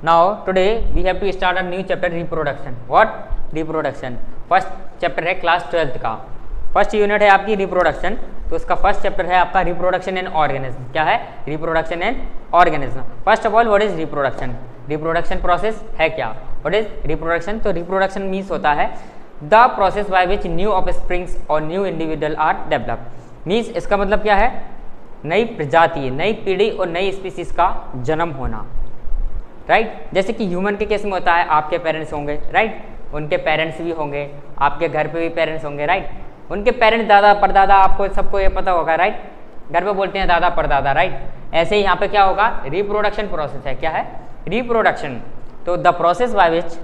Now today we have to start a new chapter reproduction. What? Reproduction. First chapter है class 12th का, first unit है आपकी reproduction. तो उसका first chapter है आपका रिप्रोडक्शन इन ऑर्गेनिज्म। क्या है? Reproduction in organism. First of all what is reproduction? Reproduction process है क्या? What is reproduction? तो रिप्रोडक्शन मीन्स होता है the process by which new offsprings और new individual are develop. Means इसका मतलब क्या है? नई प्रजाति, नई पीढ़ी और नई स्पीसीज का जन्म होना। राइट? जैसे कि ह्यूमन के केस में होता है, आपके पेरेंट्स होंगे, राइट? उनके पेरेंट्स भी होंगे, आपके घर पे भी पेरेंट्स होंगे, राइट? उनके पेरेंट्स, दादा परदादा, आपको सबको ये पता होगा, राइट? घर पे बोलते हैं दादा परदादा, राइट? ऐसे ही यहाँ पे क्या होगा? रिप्रोडक्शन प्रोसेस है। क्या है? रिप्रोडक्शन। तो the process by which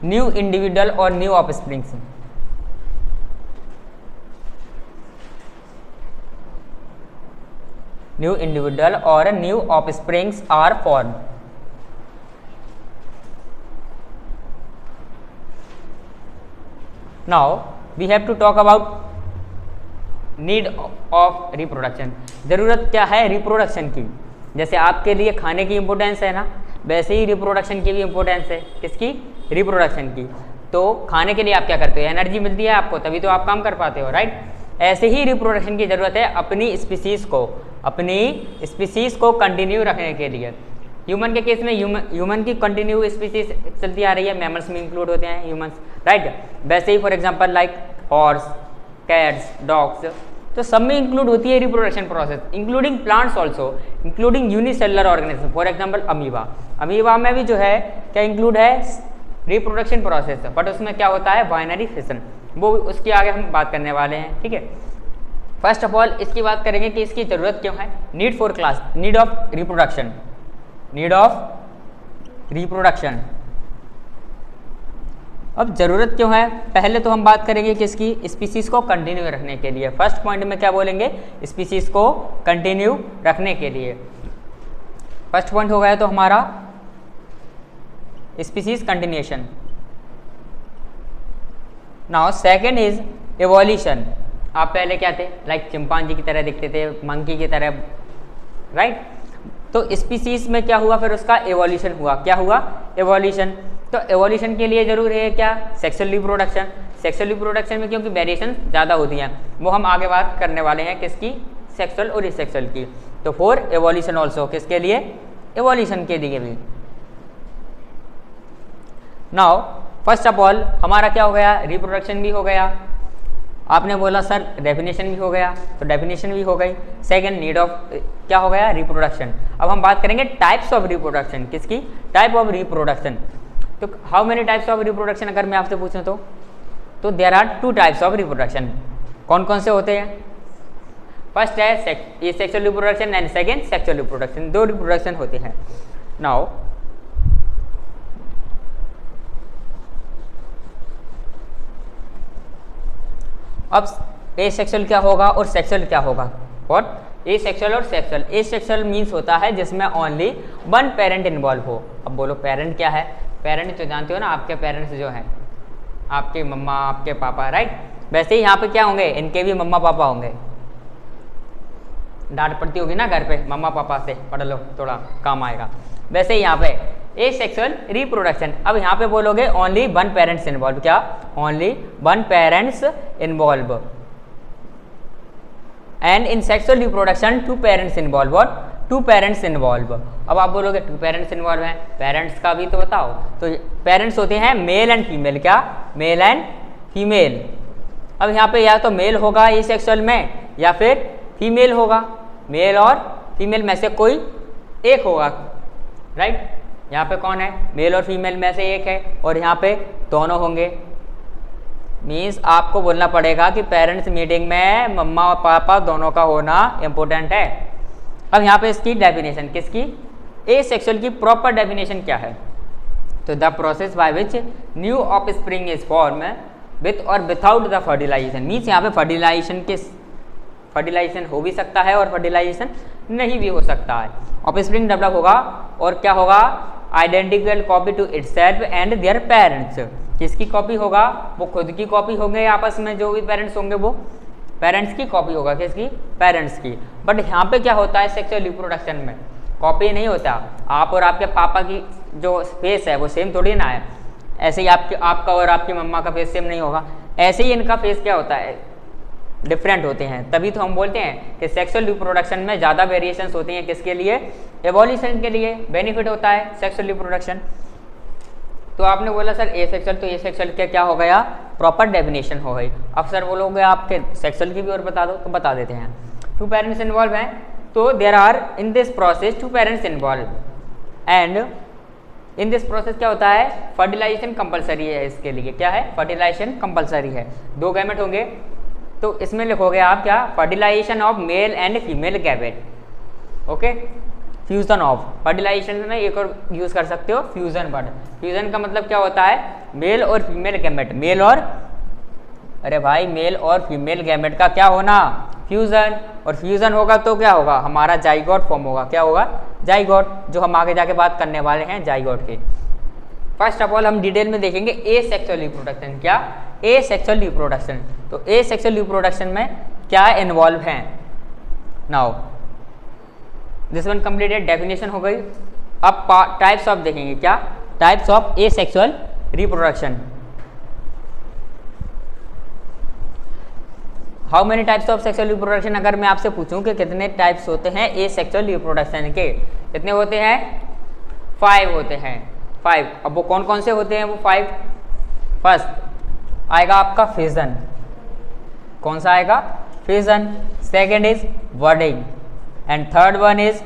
new individual और न्यू ऑफस्प्रिंग्स, न्यू इंडिविजुअल और new offsprings are form. Now we have to talk about need of reproduction. जरूरत क्या है रिप्रोडक्शन की? जैसे आपके लिए खाने की इंपॉर्टेंस है ना, वैसे ही रिप्रोडक्शन की भी इंपॉर्टेंस है। किसकी? रिप्रोडक्शन की। तो खाने के लिए आप क्या करते हो? एनर्जी मिलती है आपको, तभी तो आप काम कर पाते हो, राइट? ऐसे ही रिप्रोडक्शन की जरूरत है अपनी स्पीसीज को कंटिन्यू रखने के लिए। ह्यूमन के केस में ह्यूमन की कंटिन्यू स्पीसीज चलती आ रही है, मैमल्स में इंक्लूड होते हैं ह्यूमंस, राइट? वैसे ही for example like horse, cats, dogs, तो सब में इंक्लूड होती है reproduction process, including plants also, including unicellular organism. For example amoeba, amoeba में भी जो है क्या इंक्लूड है? रिप्रोडक्शन प्रोसेस, बट उसमें क्या होता है? Binary fission. वो उसके आगे हम बात करने वाले हैं, ठीक है? फर्स्ट ऑफ ऑल इसकी बात करेंगे कि इसकी जरूरत क्यों है। Need for class, need of reproduction, need of reproduction. अब जरूरत क्यों है? पहले तो हम बात करेंगे किसकी? स्पीसीज को कंटिन्यू रखने के लिए। फर्स्ट पॉइंट में क्या बोलेंगे? स्पीसीज को कंटिन्यू रखने के लिए। फर्स्ट पॉइंट हो गया तो हमारा species continuation. Now second is evolution. आप पहले क्या थे? लाइक चिंपांजी की तरह दिखते थे, मंकी की तरह, राइट? तो स्पीसीज में क्या हुआ? फिर उसका एवोल्यूशन हुआ। क्या हुआ? एवोल्यूशन। तो एवोल्यूशन के लिए जरूरी है क्या? Sexual reproduction. सेक्सुअल रिप्रोडक्शन में क्योंकि वेरिएशन ज़्यादा होती हैं, वो हम आगे बात करने वाले हैं किसकी? सेक्सुअल और एसेक्सुअल की। तो फॉर एवोल्यूशन ऑल्सो, किसके लिए? एवोल्यूशन के लिए भी। नाउ फर्स्ट ऑफ ऑल हमारा क्या हो गया? रिप्रोडक्शन भी हो गया। आपने बोला सर डेफिनेशन भी हो गया, तो डेफिनेशन भी हो गई। सेकंड नीड ऑफ क्या हो गया? रिप्रोडक्शन। अब हम बात करेंगे टाइप्स ऑफ रिप्रोडक्शन। किसकी? Type of reproduction. तो how many types of reproduction अगर मैं आपसे पूछूं तो there are 2 types of reproduction. कौन कौन से होते हैं? फर्स्ट है ये sexual reproduction and second sexual reproduction. 2 reproduction होते हैं। नाउ अब एसेक्सुअल क्या होगा और सेक्सुअल क्या होगा? व्हाट? एसेक्सुअल और सेक्सुअल। एसेक्सुअल मीन्स होता है जिसमें ओनली वन पेरेंट इन्वॉल्व हो। अब बोलो पेरेंट क्या है? पेरेंट तो जानते हो ना, आपके पेरेंट्स जो हैं, आपके मम्मा, आपके पापा, राइट? वैसे ही यहाँ पे क्या होंगे? इनके भी मम्मा पापा होंगे। डांट पड़ती होगी ना घर पे मम्मा पापा से, पढ़ लो थोड़ा काम आएगा। वैसे ही यहाँ पे एसेक्सुअल रिप्रोडक्शन। अब यहाँ पे बोलोगे ओनली वन पेरेंट्स इन्वॉल्व। क्या? Only one parents involve. And in sexual reproduction 2 parents involve. What? 2 parents involve. अब आप बोलोगे 2 पेरेंट्स इन्वॉल्व हैं, पेरेंट्स का भी तो बताओ। तो पेरेंट्स होते हैं मेल एंड फीमेल। क्या? Mail and female. अब यहाँ पे या तो मेल होगा एसेक्सुअल में या फिर फीमेल होगा। मेल और फीमेल में से कोई एक होगा, राइट? यहाँ पे कौन है? मेल और फीमेल में से एक है, और यहाँ पे दोनों होंगे। मीन्स आपको बोलना पड़ेगा कि पेरेंट्स मीटिंग में मम्मा और पापा दोनों का होना इम्पोर्टेंट है। अब यहाँ पे इसकी डेफिनेशन, किसकी? एसेक्सुअल की प्रॉपर डेफिनेशन क्या है? तो the process by which new offspring is form with और विथआउट द फर्टिलाइजेशन। मीन्स यहाँ पे फर्टिलाइजेशन हो भी सकता है और फर्टिलाइजेशन नहीं भी हो सकता है। ऑफस्प्रिंग डेवलप होगा और क्या होगा? Identical copy to itself and their parents. किसकी कॉपी होगा? वो खुद की कॉपी होंगे आपस में, जो भी पेरेंट्स होंगे वो, पेरेंट्स की कॉपी होगा, किसकी? पेरेंट्स की। बट यहाँ पे क्या होता है सेक्सुअल रिप्रोडक्शन में? कॉपी नहीं होता। आप और आपके पापा की जो फेस है वो सेम थोड़ी ना है। ऐसे ही आपका और आपकी मम्मा का फेस सेम नहीं होगा, ऐसे ही इनका फेस क्या होता है? डिफरेंट होते हैं। तभी तो हम बोलते हैं कि सेक्सुअल रिप्रोडक्शन में ज़्यादा वेरिएशंस होती हैं। किसके लिए? एवोल्यूशन के लिए बेनिफिट होता है सेक्सुअल रिप्रोडक्शन। तो आपने बोला सर एसेक्सुअल, तो एसेक्सुअल क्या हो गया? प्रॉपर डेफिनेशन हो गई। अब सर बोलोगे आपके सेक्सुअल की भी और बता दो, तो बता देते हैं। 2 पेरेंट्स इन्वॉल्व हैं, तो there are in this process 2 parents involve and in this process क्या होता है? फर्टिलाइजेशन कंपलसरी है। इसके लिए क्या है? फर्टिलाइजेशन कंपलसरी है। 2 गैमेट होंगे, तो इसमें लिखोगे आप क्या? Fertilisation of male and female gamete. Okay, fusion of. Fertilisation में एक और यूज कर सकते हो फ्यूजन वर्ड। फ्यूजन का मतलब क्या होता है? मेल और फीमेल गैमेट। मेल और, अरे भाई, मेल और फीमेल गैमेट का क्या होना? फ्यूजन। और फ्यूजन होगा तो क्या होगा? हमारा जाइगोट फॉर्म होगा। क्या होगा? जाइगोट, जो हम आगे जाके बात करने वाले हैं जाइगोट की। फर्स्ट ऑफ ऑल हम डिटेल में देखेंगे एसेक्सुअल रिप्रोडक्शन। क्या? Asexual reproduction. तो एसेक्सुअल रिप्रोडक्शन में क्या इन्वॉल्व हैं? Now this one completed, definition हो गई। अब टाइप्स ऑफ देखेंगे। क्या? Types of asexual reproduction. How many types of sexual reproduction? अगर मैं आपसे पूछूं कि कितने टाइप्स होते हैं एसेक्सुअल रिप्रोडक्शन के, कितने होते हैं? 5 होते हैं। 5। अब वो कौन कौन से होते हैं वो 5? फर्स्ट आएगा आपका फिजन। कौन सा आएगा? Fission. Second is budding and third one is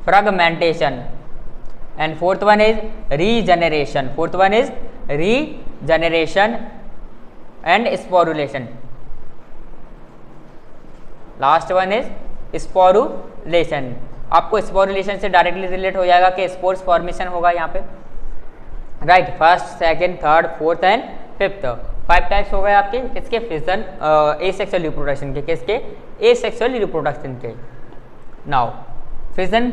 fragmentation and fourth one is regeneration. Fourth one is regeneration and sporulation. Last one is sporulation. आपको स्पोरुलेशन से डायरेक्टली रिलेट हो जाएगा कि स्पोर्स फॉर्मेशन होगा यहाँ पे, right. First, second, third, fourth and fifth. 5 types हो गए आपके किसके? फिजन, एसेक्सुअल रिप्रोडक्शन के। किसके? एसेक्सुअल रिप्रोडक्शन के। Now fission,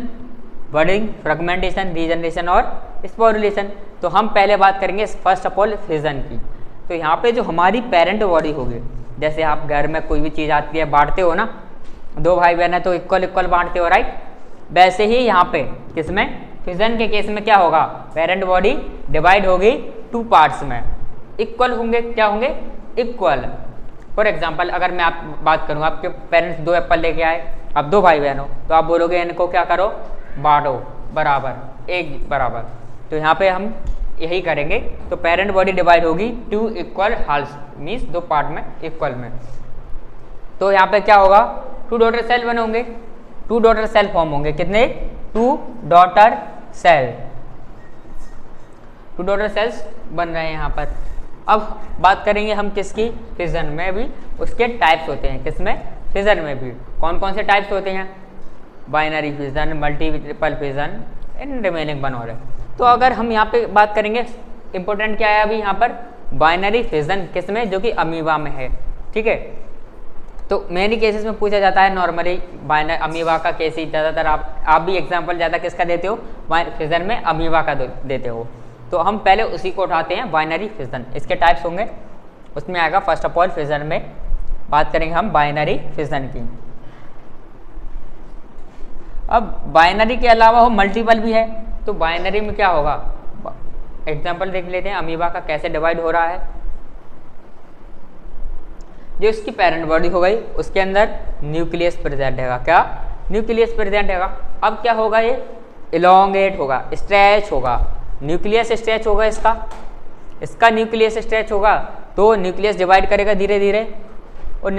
budding, fragmentation, regeneration और स्पोरुलेशन। तो हम पहले बात करेंगे फर्स्ट ऑफ ऑल फिजन की। तो यहाँ पे जो हमारी पेरेंट बॉडी होगी, जैसे आप घर में कोई भी चीज़ आती है बांटते हो ना, 2 भाई बहन है तो इक्वल बांटते हो, राइट। वैसे ही यहाँ पे किसमें? फिजन के केस में क्या होगा? पेरेंट बॉडी डिवाइड होगी 2 पार्ट्स में। इक्वल होंगे। क्या होंगे? इक्वल। फॉर एग्जाम्पल अगर मैं आप बात करूँ, आपके पेरेंट्स 2 एप्पल लेके आए, अब 2 भाई बहन हो, तो आप बोलोगे इनको क्या करो? बांटो बराबर, एक बराबर। तो यहाँ पे हम यही करेंगे। तो पेरेंट बॉडी डिवाइड होगी 2 इक्वल हाल्स, मीन्स 2 पार्ट में इक्वल में। तो यहाँ पे क्या होगा? 2 डॉटर सेल बने होंगे, 2 डॉटर सेल फॉर्म होंगे। कितने? 2 डॉटर सेल, 2 डॉटर सेल्स बन रहे हैं यहाँ पर। अब बात करेंगे हम किसकी? फिजन में भी उसके टाइप्स होते हैं। किसमें? फिजन में भी कौन कौन से टाइप्स होते हैं? Binary fission, multiple fission and remaining 1 और है। तो अगर हम यहाँ पे बात करेंगे, इंपॉर्टेंट क्या है अभी यहाँ पर? बाइनरी फिजन किसमें? जो कि अमीबा में है, ठीक है। तो मेनी केसेस में पूछा जाता है नॉर्मली बाइनरी अमीबा का केस ही ज़्यादातर। आप भी एग्जांपल ज़्यादा किसका देते हो? फिजन में अमीबा का देते हो। तो हम पहले उसी को उठाते हैं, बाइनरी फिजन। इसके टाइप्स होंगे, उसमें आएगा फर्स्ट ऑफ ऑल फिजन में बात करेंगे हम बाइनरी फिजन की। अब बाइनरी के अलावा हो मल्टीपल भी है, तो बाइनरी में क्या होगा? एग्जाम्पल देख लेते हैं अमीबा का कैसे डिवाइड हो रहा है। जो इसकी पेरेंट बॉडी हो गई, उसके अंदर न्यूक्लियस प्रेजेंट है। क्या? न्यूक्लियस प्रेजेंट है। अब क्या होगा? ये इलोंगेट होगा, स्ट्रेच होगा, न्यूक्लियस स्ट्रेच होगा इसका न्यूक्लियस स्ट्रेच होगा, तो न्यूक्लियस डिवाइड करेगा धीरे धीरे और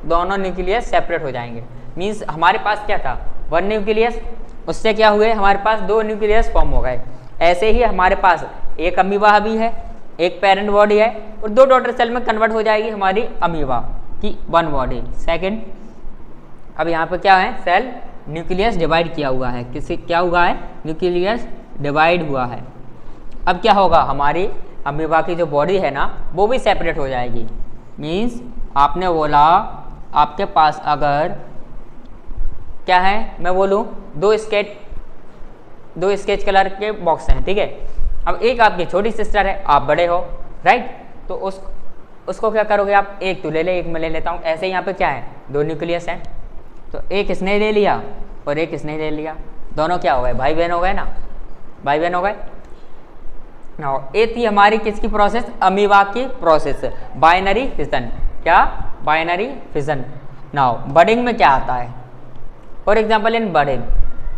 दोनों न्यूक्लियस सेपरेट हो जाएंगे। मीन्स हमारे पास क्या था? 1 न्यूक्लियस, उससे क्या हुए? हमारे पास 2 न्यूक्लियस फॉर्म हो गए। ऐसे ही हमारे पास एक अमीबा भी है, एक पेरेंट बॉडी है और 2 डॉटर सेल में कन्वर्ट हो जाएगी हमारी अमीबा की 1 बॉडी। सेकंड, अब यहाँ पे क्या है? सेल न्यूक्लियस डिवाइड किया हुआ है। किसी क्या हुआ है? न्यूक्लियस डिवाइड हुआ है। अब क्या होगा? हमारी अमीबा की जो बॉडी है ना, वो भी सेपरेट हो जाएगी। मीन्स आपने बोला आपके पास अगर क्या है, मैं बोलूँ 2 स्केच कलर के बॉक्स हैं, ठीक है। अब एक आपकी छोटी सिस्टर है, आप बड़े हो, राइट। तो उसको क्या करोगे आप, एक तो ले ले, एक मैं ले लेता हूँ। ऐसे यहाँ पे क्या है, दो न्यूक्लियस हैं, तो एक इसने ले लिया और एक इसने ले लिया, दोनों क्या हो गए, भाई बहन हो गए ना, भाई बहन हो गए ना। ये थी हमारी किसकी प्रोसेस, अमीबा की प्रोसेस, बाइनरी फिजन। क्या, बाइनरी फिजन। नाउ बडिंग में क्या आता है, for example in budding,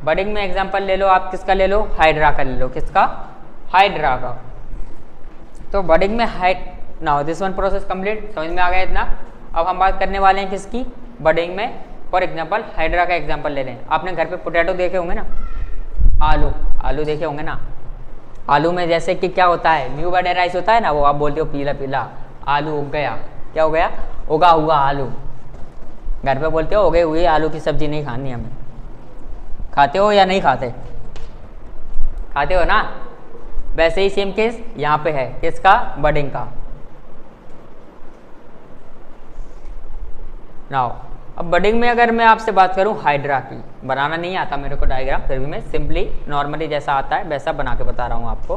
budding में एग्जाम्पल ले लो आप, किसका ले लो, हाइड्रा का ले लो, किसका, हाइड्रा का। तो बडिंग में now this one process complete, समझ में आ गया इतना। अब हम बात करने वाले हैं किसकी, बडिंग में। फॉर एग्जाम्पल हाइड्रा का एग्जाम्पल ले लें। आपने घर पे पोटैटो देखे होंगे ना, आलू, आलू देखे होंगे ना। आलू में जैसे कि क्या होता है, न्यू बर्ड राइस होता है ना, वो आप बोलते हो पीला पीला, आलू उग गया, क्या हो गया, उगा हुआ आलू। घर पे बोलते हो उगे हुए आलू की सब्जी नहीं खानी हमें, खाते हो या नहीं खाते, खाते हो ना। वैसे ही सेम केस यहाँ पे है, किसका, बडिंग का। नाउ अब बडिंग में अगर मैं आपसे बात करूं हाइड्रा की, बनाना नहीं आता मेरे को डायग्राम, फिर भी मैं सिंपली नॉर्मली जैसा आता है वैसा बना के बता रहा हूं आपको।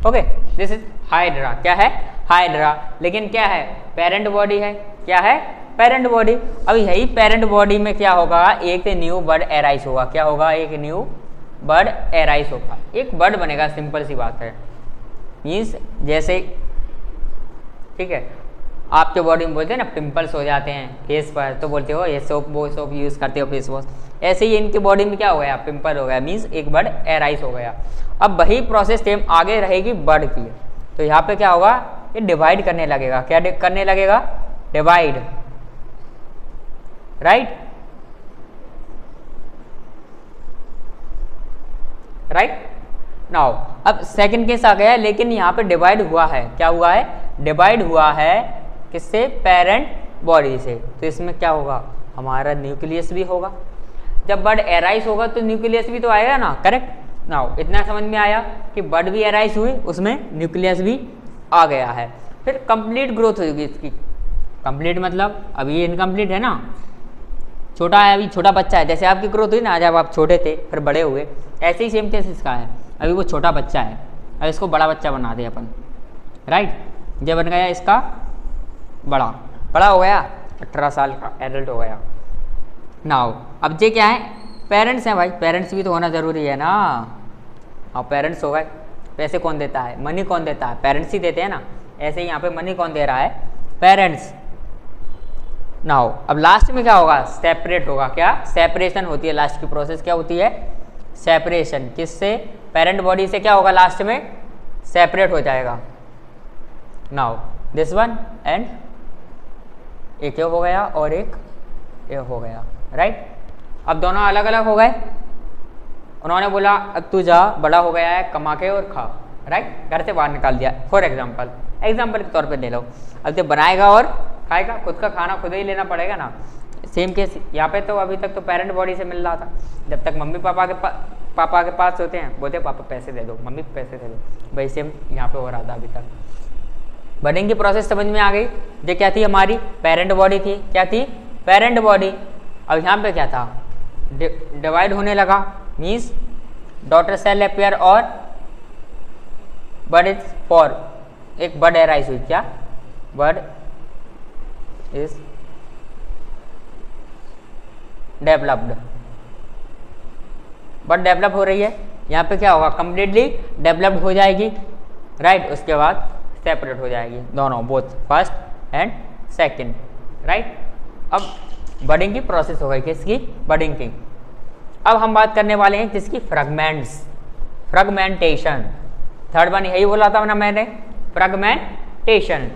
Okay, this is hydra. क्या है, हाइड्रा, लेकिन क्या है, पेरेंट बॉडी है। क्या है, पेरेंट बॉडी। अब यही पेरेंट बॉडी में क्या होगा, एक न्यू बर्ड एराइज होगा। क्या होगा, एक न्यू बर्ड एराइज होगा, एक बर्ड बनेगा, सिंपल सी बात है। मीन्स जैसे, ठीक है, आपके बॉडी में बोलते हैं ना पिंपल्स हो जाते हैं फेस पर, तो बोलते हो ये सोप, वो सोप यूज़ करते हो फेस वॉश। ऐसे ही इनकी बॉडी में क्या हो गया, पिंपल हो गया, मीन्स एक बर्ड एराइज हो गया। अब वही प्रोसेस सेम आगे रहेगी बर्ड की। तो यहाँ पे क्या होगा, ये डिवाइड करने लगेगा। क्या करने लगेगा, डिवाइड, राइट, राइट। नाउ अब सेकंड केस आ गया है, लेकिन यहाँ पे डिवाइड हुआ है। क्या हुआ है, डिवाइड हुआ है किससे, पेरेंट बॉडी से। तो इसमें क्या होगा, हमारा न्यूक्लियस भी होगा। जब बर्ड एराइज होगा तो न्यूक्लियस भी तो आएगा ना, करेक्ट। नाउ इतना समझ में आया कि बर्ड भी एराइज हुई, उसमें न्यूक्लियस भी आ गया है। फिर कंप्लीट ग्रोथ होगी इसकी। कंप्लीट मतलब अभी इनकम्प्लीट है ना, छोटा है, अभी छोटा बच्चा है। जैसे आपकी ग्रोथ हुई ना, जब आप छोटे थे फिर बड़े हुए, ऐसे ही सेम केस इसका है। अभी वो छोटा बच्चा है, अब इसको बड़ा बच्चा बना दे अपन, राइट। ये बन गया इसका बड़ा, बड़ा हो गया, 18 साल का एडल्ट हो गया। नाउ अब ये क्या है, पेरेंट्स हैं भाई, पेरेंट्स भी तो होना ज़रूरी है ना। हाँ, पेरेंट्स हो गए। पैसे कौन देता है, मनी कौन देता है, पेरेंट्स ही देते हैं ना। ऐसे ही यहाँ पे मनी कौन दे रहा है, पेरेंट्स। नाउ अब लास्ट में क्या होगा, सेपरेट होगा। क्या, सेपरेशन होती है लास्ट की प्रोसेस, क्या होती है, सेपरेशन। किससे, पेरेंट बॉडी से क्या होगा, लास्ट में सेपरेट हो जाएगा। नाउ दिस वन एंड, एक ये हो गया और एक ये हो गया, राइट। अब दोनों अलग अलग हो गए। उन्होंने बोला अब तू जा, बड़ा हो गया है, कमा के और खा, राइट, घर से बाहर निकाल दिया। फॉर एग्जाम्पल, एग्जाम्पल के तौर पे ले लो। अब तो बनाएगा और खाएगा, खुद का खाना खुद ही लेना पड़ेगा ना। सेम केस यहाँ पे, तो अभी तक तो पेरेंट बॉडी से मिल रहा था। जब तक मम्मी पापा के पास होते हैं, बोलते पापा पैसे दे दो, मम्मी पैसे दे दो, भाई सेम यहाँ पे हो रहा था अभी तक। बडिंग की प्रोसेस समझ में आ गई। ये क्या थी, हमारी पेरेंट बॉडी थी। क्या थी, पेरेंट बॉडी। अब यहाँ पे क्या था, डिवाइड होने लगा, मीन्स डॉटर सेल अपियर और बर्ड इज फॉर, एक बर्ड एराइज हुई। क्या, bird is developed, bird develop हो रही है। यहाँ पे क्या होगा, कंप्लीटली डेवलप्ड हो जाएगी, राइट। उसके बाद सेपरेट हो जाएगी दोनों, both first and second, right. अब बडिंग की प्रोसेस हो गई, किसकी, बडिंग की। अब हम बात करने वाले हैं किसकी, फ्रेगमेंट्स, फ्रेगमेंटेशन। थर्ड वन यही बोला था ना मैंने, फ्रेगमेंटेशन।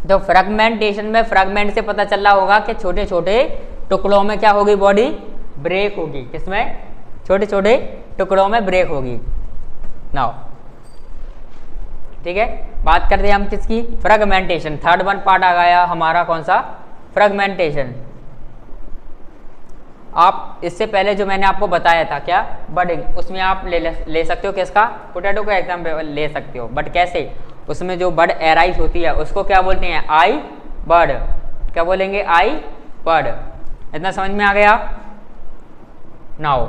तो फ्रेगमेंटेशन में फ्रेगमेंट से पता चल रहा होगा कि छोटे छोटे टुकड़ों में क्या होगी, बॉडी ब्रेक होगी। किसमें, छोटे छोटे टुकड़ों में ब्रेक होगी। नाउ ठीक है, बात करते हैं हम किसकी, फ्रेगमेंटेशन। थर्ड वन पार्ट आ गया हमारा, कौन सा, फ्रेगमेंटेशन। आप इससे पहले जो मैंने आपको बताया था, क्या, बडिंग, उसमें आप ले सकते हो किसका, पोटैटो का एग्जाम्पल ले सकते हो। बट कैसे, उसमें जो बर्ड एराइज होती है उसको क्या बोलते हैं, आई बर्ड। क्या बोलेंगे, आई बर्ड। इतना समझ में आ गया। नाउ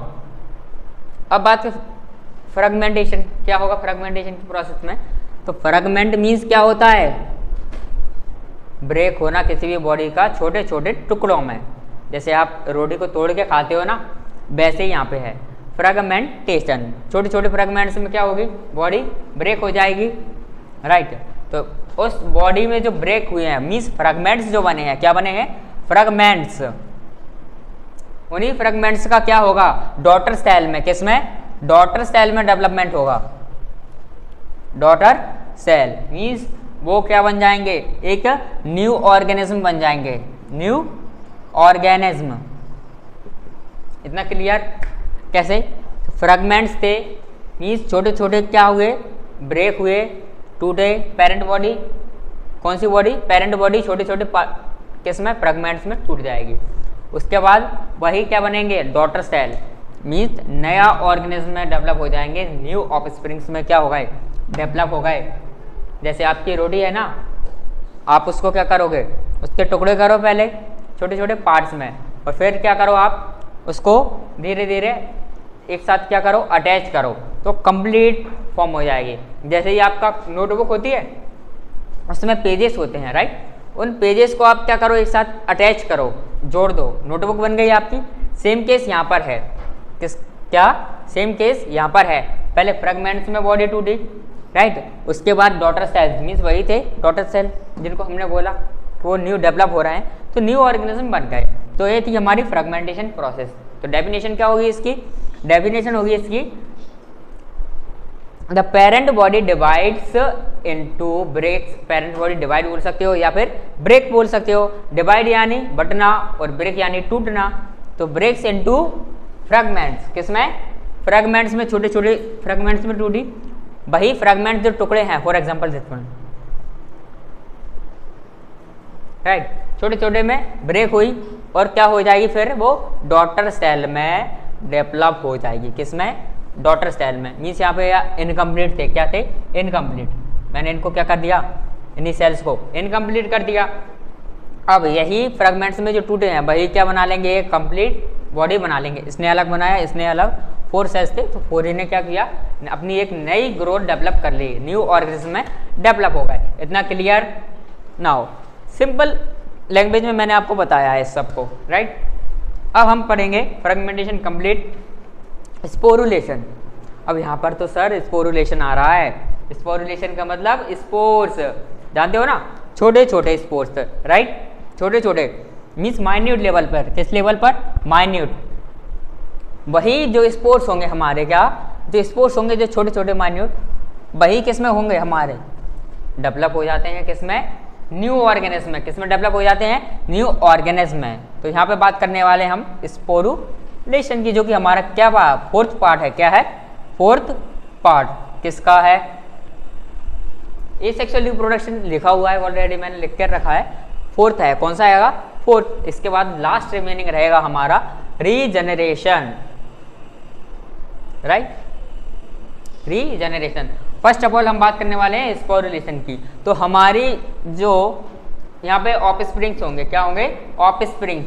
अब बात फ्रेगमेंटेशन। क्या होगा फ्रेगमेंटेशन की प्रोसेस में? तो फ्रेगमेंट मीन्स क्या होता है? ब्रेक होना किसी भी बॉडी का छोटे छोटे टुकड़ों में। जैसे आप रोटी को तोड़ के खाते हो ना, वैसे ही यहाँ पे है फ्रेगमेंटेशन। छोटे छोटे फ्रेगमेंट्स में क्या होगी? बॉडी ब्रेक हो जाएगी, राइट। तो उस बॉडी में जो ब्रेक हुए हैं मीन्स फ्रेगमेंट्स जो बने हैं, क्या बने हैं? फ्रेगमेंट्स। उन्हीं फ्रेगमेंट्स का क्या होगा? डॉटर सेल में, किसमें? डॉटर सेल में डेवलपमेंट होगा। डॉटर सेल मीन्स वो क्या बन जाएंगे? एक न्यू ऑर्गेनिज्म बन जाएंगे, न्यू ऑर्गेनिज्म। इतना क्लियर? कैसे? फ्रेगमेंट्स थे मीन्स छोटे छोटे क्या हुए? ब्रेक हुए, टूटे। पेरेंट बॉडी, कौन सी बॉडी? पेरेंट बॉडी छोटे छोटे किसमें? फ्रेगमेंट्स में टूट जाएगी। उसके बाद वही क्या बनेंगे? डॉटर सेल मीन्स नया ऑर्गेनिज्म में डेवलप हो जाएंगे, न्यू ऑफस्प्रिंग्स में क्या हो गए? डेवलप हो गए। जैसे आपकी रोटी है ना, आप उसको क्या करोगे? उसके टुकड़े करो पहले छोटे छोटे पार्ट्स में, और फिर क्या करो? आप उसको धीरे धीरे एक साथ क्या करो? अटैच करो, तो कंप्लीट फॉर्म हो जाएगी। जैसे ही आपका नोटबुक होती है, उसमें पेजेस होते हैं, राइट। उन पेजेस को आप क्या करो? एक साथ अटैच करो, जोड़ दो, नोटबुक बन गई आपकी। सेम केस यहाँ पर है। किस क्या? सेम केस यहाँ पर है। पहले फ्रेगमेंट्स में बॉडी टूटी, राइट। उसके बाद डॉटर सेल्स मीन्स वही थे डॉटर सेल जिनको हमने बोला वो न्यू डेवलप हो रहे हैं, तो न्यू ऑर्गेनिज्म बन गए। तो ये थी हमारी फ्रेगमेंटेशन प्रोसेस। तो डेफिनेशन क्या होगी इसकी? डेफिनेशन होगी इसकी, the parent body divides into breaks. Parent body divide बोल सकते हो या फिर ब्रेक बोल सकते हो। डिवाइड यानी बंटना और ब्रेक यानी टूटना। तो ब्रेक्स इनटू फ्रेगमेंट्स, किसमें? फ्रेगमेंट्स में, छोटे छोटे फ्रेगमेंट्स में टूटी। वही फ्रेगमेंट जो टुकड़े हैं, for example this one, right, छोटे छोटे में ब्रेक हुई और क्या हो जाएगी? फिर वो डॉटर सेल में डेवलप हो जाएगी। किसमें? डॉटर सेल में। मीन्स यहाँ पे इनकम्प्लीट थे, क्या थे? इनकम्प्लीट। मैंने इनको क्या कर दिया? इन्हीं सेल्स को इनकम्प्लीट कर दिया। अब यही फ्रेगमेंट्स में जो टूटे हैं वही क्या बना लेंगे? एक कंप्लीट बॉडी बना लेंगे। इसने अलग बनाया, इसने अलग। 4 सेल्स थे, तो 4 ने क्या किया? अपनी एक नई ग्रोथ डेवलप कर ली, न्यू ऑर्गेनिज्म में डेवलप हो गए। इतना क्लियर? नाउ सिंपल लैंग्वेज में मैंने आपको बताया है इस सबको, राइट। अब हम पढ़ेंगे फ्रेगमेंटेशन कंप्लीट, स्पोरुलेशन। अब यहाँ पर तो सर स्पोरुलेशन आ रहा है। स्पोरुलेशन का मतलब स्पोर्स, जानते हो ना? छोटे छोटे स्पोर्स, राइट। छोटे छोटे मीन्स माइन्यूट लेवल पर। किस लेवल पर? माइन्यूट। वही जो स्पोर्स होंगे हमारे, क्या जो स्पोर्स होंगे जो छोटे छोटे माइन्यूट, वही किस में होंगे? हमारे डेवलप हो जाते हैं। किस में? न्यू ऑर्गेनिज्म में। किस में डेवलप हो जाते हैं? न्यू ऑर्गेनिज्म में। तो यहाँ पे बात करने वाले हम स्पोरुलेशन की, जो कि हमारा क्या 4th पार्ट है। क्या है? 4th पार्ट किसका है? एसेक्सुअल रिप्रोडक्शन लिखा हुआ है ऑलरेडी, मैंने लिख कर रखा है। 4th है। कौन सा आएगा? 4th। इसके बाद लास्ट रिमेनिंग रहेगा हमारा regeneration, right. Regeneration. First of all हम बात करने वाले हैं स्पोरुलेशन की। तो हमारी जो यहाँ पे ऑफस्प्रिंग्स होंगे, क्या होंगे? ऑफस्प्रिंग।